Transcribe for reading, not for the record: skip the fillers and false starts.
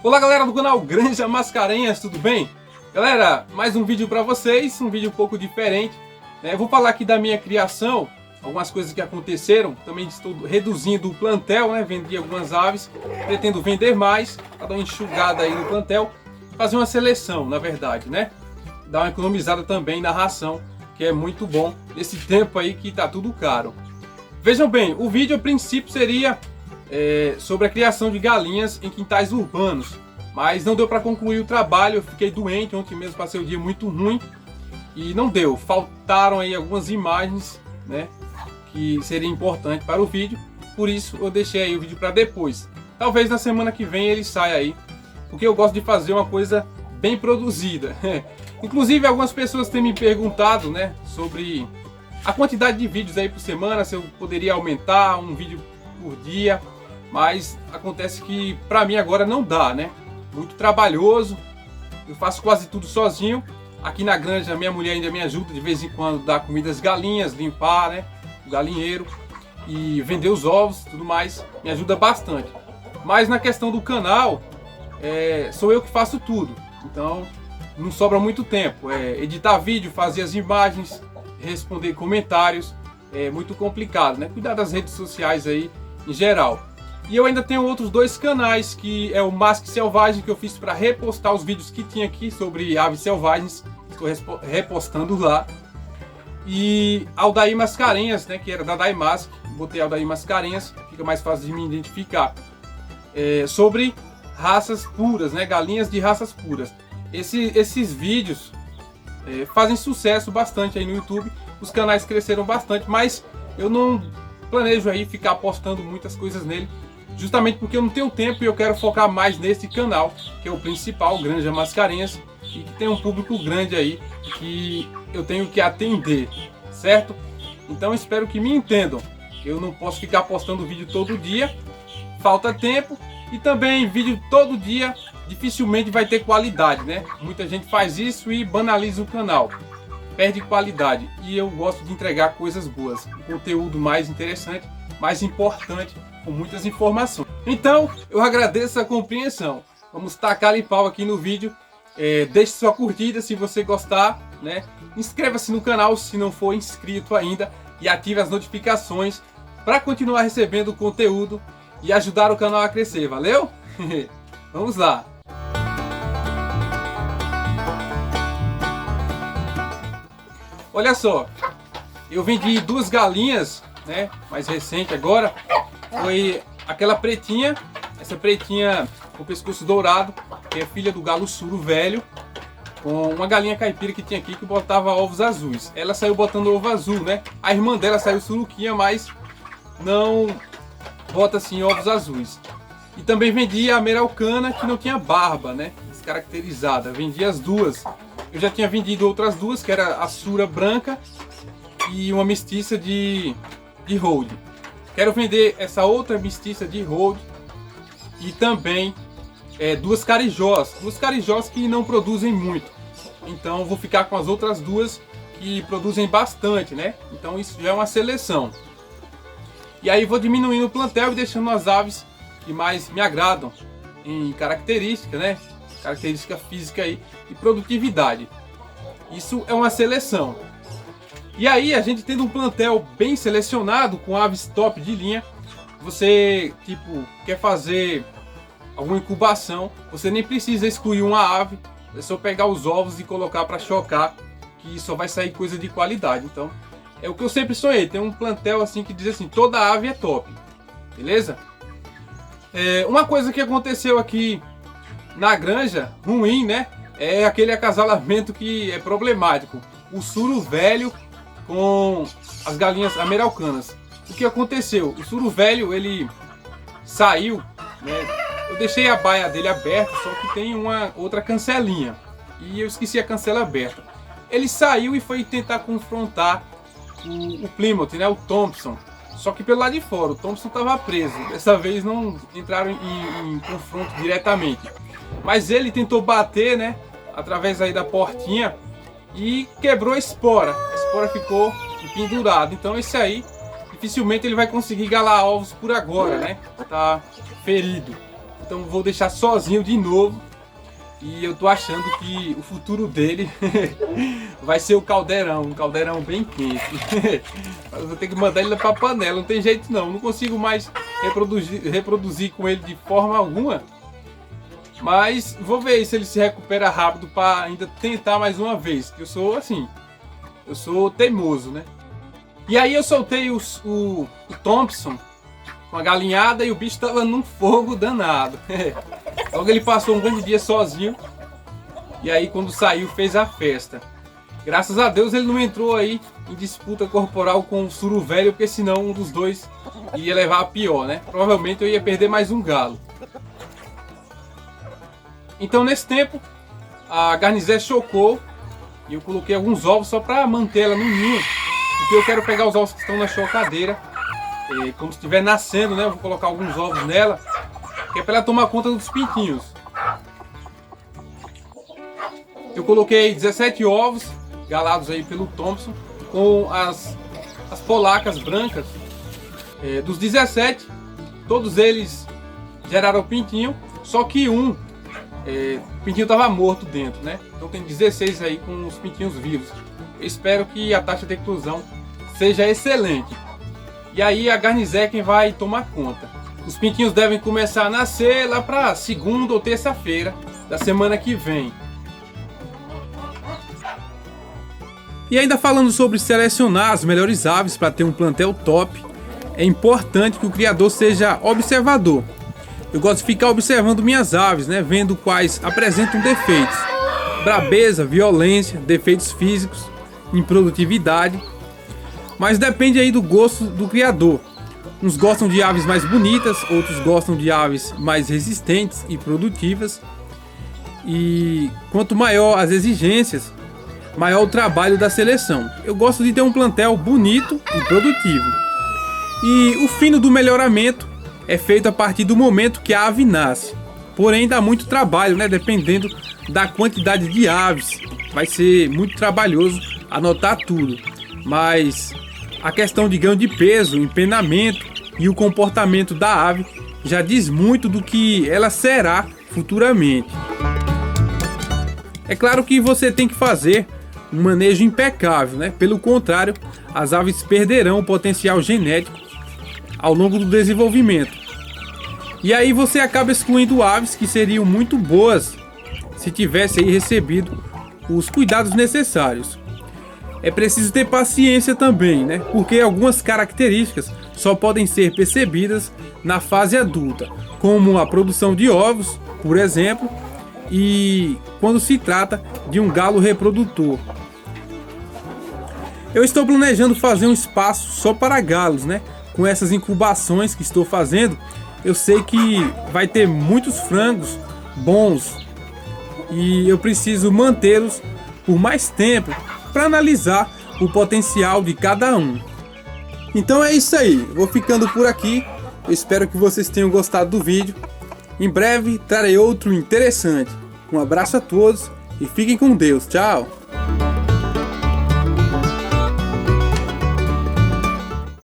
Olá galera do canal Granja Mascarenhas, tudo bem? Galera, mais um vídeo para vocês, um vídeo um pouco diferente, né? Eu vou falar aqui da minha criação, algumas coisas que aconteceram. Também estou reduzindo o plantel, né? Vendi algumas aves, pretendo vender mais, para dar uma enxugada aí no plantel, fazer uma seleção, na verdade, né? Dar uma economizada também na ração, que é muito bom nesse tempo aí que tá tudo caro. Vejam bem, o vídeo a princípio seria sobre a criação de galinhas em quintais urbanos, mas não deu para concluir o trabalho. Eu fiquei doente, ontem mesmo passei o dia muito ruim e não deu, faltaram aí algumas imagens, né, que seria importante para o vídeo, por isso eu deixei aí o vídeo para depois. Talvez na semana que vem ele saia aí, porque eu gosto de fazer uma coisa bem produzida. Inclusive algumas pessoas têm me perguntado, né, sobre a quantidade de vídeos aí por semana, se eu poderia aumentar um vídeo por dia, mas acontece que para mim agora não dá, né? Muito trabalhoso, eu faço quase tudo sozinho. Aqui na granja minha mulher ainda me ajuda de vez em quando, dar comida às galinhas, limpar, né, o galinheiro e vender os ovos, tudo mais, me ajuda bastante. Mas na questão do canal, sou eu que faço tudo, então não sobra muito tempo. Editar vídeo, fazer as imagens, responder comentários, é muito complicado, né? Cuidar das redes sociais aí em geral. E eu ainda tenho outros dois canais, que é o Masque Selvagem, que eu fiz para repostar os vídeos que tinha aqui sobre aves selvagens, estou repostando lá. E Aldair Mascarenhas, né, que era da Daimask, botei Aldair Mascarenhas, fica mais fácil de me identificar. Sobre raças puras, né, galinhas de raças puras. Esses vídeos fazem sucesso bastante aí no YouTube, os canais cresceram bastante, mas eu não planejo aí ficar postando muitas coisas nele, justamente porque eu não tenho tempo e eu quero focar mais nesse canal, que é o principal, Granja Mascarenhas, e que tem um público grande aí que eu tenho que atender, certo? Então espero que me entendam. Eu não posso ficar postando vídeo todo dia, falta tempo, e também vídeo todo dia dificilmente vai ter qualidade, né? Muita gente faz isso e banaliza o canal, perde qualidade, e eu gosto de entregar coisas boas, um conteúdo mais interessante, mais importante, com muitas informações. Então eu agradeço a compreensão. Vamos tacar-lhe pau aqui no vídeo. Deixe sua curtida se você gostar, né? Inscreva-se no canal se não for inscrito ainda e ative as notificações para continuar recebendo conteúdo e ajudar o canal a crescer. Valeu? Vamos lá! Olha só, eu vendi duas galinhas, né, mais recente agora. Foi aquela pretinha, essa pretinha com o pescoço dourado, que é filha do galo suro velho, com uma galinha caipira que tinha aqui que botava ovos azuis. Ela saiu botando ovo azul, né? A irmã dela saiu suruquinha, mas não bota assim ovos azuis. E também vendi a meraucana, que não tinha barba, né, descaracterizada. Vendi as duas. Eu já tinha vendido outras duas, que era a sura branca e uma mestiça de Hold. Quero vender essa outra mestiça de Hold e também duas carijós que não produzem muito. Então vou ficar com as outras duas que produzem bastante, né? Então isso já é uma seleção. E aí vou diminuindo o plantel e deixando as aves que mais me agradam em característica, né? Característica física aí e produtividade. Isso é uma seleção. E aí a gente tendo um plantel bem selecionado com aves top de linha, você tipo quer fazer alguma incubação, você nem precisa excluir uma ave, é só pegar os ovos e colocar para chocar, que só vai sair coisa de qualidade. Então é o que eu sempre sonhei, ter um plantel assim que diz assim, toda ave é top, beleza? Uma coisa que aconteceu aqui na granja, ruim, né? É aquele acasalamento que é problemático. O suro velho com as galinhas ameraucanas. O que aconteceu? O suro velho, ele saiu, né? Eu deixei a baia dele aberta, só que tem uma outra cancelinha. E eu esqueci a cancela aberta. Ele saiu e foi tentar confrontar o Plymouth, né? O Thompson. Só que pelo lado de fora, o Thompson estava preso. Dessa vez não entraram em confronto diretamente. Mas ele tentou bater, né, através aí da portinha e quebrou a espora. A espora ficou pendurada. Então esse aí, dificilmente ele vai conseguir galar ovos por agora, né? Tá ferido. Então vou deixar sozinho de novo. E eu tô achando que o futuro dele vai ser o caldeirão, um caldeirão bem quente. Eu vou ter que mandar ele pra panela, não tem jeito não. Não consigo mais reproduzir com ele de forma alguma. Mas vou ver se ele se recupera rápido para ainda tentar mais uma vez. Que eu sou assim, eu sou teimoso, né? E aí eu soltei o Thompson com a galinhada e o bicho tava num fogo danado. Logo ele passou um grande dia sozinho. E aí quando saiu fez a festa. Graças a Deus ele não entrou aí em disputa corporal com o suru velho, porque senão um dos dois ia levar a pior, né? Provavelmente eu ia perder mais um galo. Então nesse tempo a garnizé chocou e eu coloquei alguns ovos só para manter ela no ninho. Porque eu quero pegar os ovos que estão na chocadeira. Como se estiver nascendo, né? Eu vou colocar alguns ovos nela, que é para ela tomar conta dos pintinhos. Eu coloquei 17 ovos galados aí pelo Thompson com as polacas brancas. Dos 17, todos eles geraram pintinho, só que o pintinho estava morto dentro, né? Então tem 16 aí com os pintinhos vivos. Eu espero que a taxa de eclosão seja excelente. E aí a garnizé é quem vai tomar conta. Os pintinhos devem começar a nascer lá para segunda ou terça-feira da semana que vem. E ainda falando sobre selecionar as melhores aves para ter um plantel top, é importante que o criador seja observador. Eu gosto de ficar observando minhas aves, né, vendo quais apresentam defeitos. Brabeza, violência, defeitos físicos, improdutividade. Mas depende aí do gosto do criador. Uns gostam de aves mais bonitas, outros gostam de aves mais resistentes e produtivas. E quanto maior as exigências, maior o trabalho da seleção. Eu gosto de ter um plantel bonito e produtivo. E o fino do melhoramento é feito a partir do momento que a ave nasce. Porém dá muito trabalho, né? Dependendo da quantidade de aves. Vai ser muito trabalhoso anotar tudo. Mas a questão de ganho de peso, empenamento e o comportamento da ave já diz muito do que ela será futuramente. É claro que você tem que fazer um manejo impecável, né? Pelo contrário, as aves perderão o potencial genético ao longo do desenvolvimento. E aí você acaba excluindo aves que seriam muito boas se tivesse aí recebido os cuidados necessários. É preciso ter paciência também, né? Porque algumas características só podem ser percebidas na fase adulta, como a produção de ovos, por exemplo, e quando se trata de um galo reprodutor. Eu estou planejando fazer um espaço só para galos, né? Com essas incubações que estou fazendo, eu sei que vai ter muitos frangos bons e eu preciso mantê-los por mais tempo para analisar o potencial de cada um. Então é isso aí, eu vou ficando por aqui. Eu espero que vocês tenham gostado do vídeo. Em breve trarei outro interessante. Um abraço a todos e fiquem com Deus. Tchau!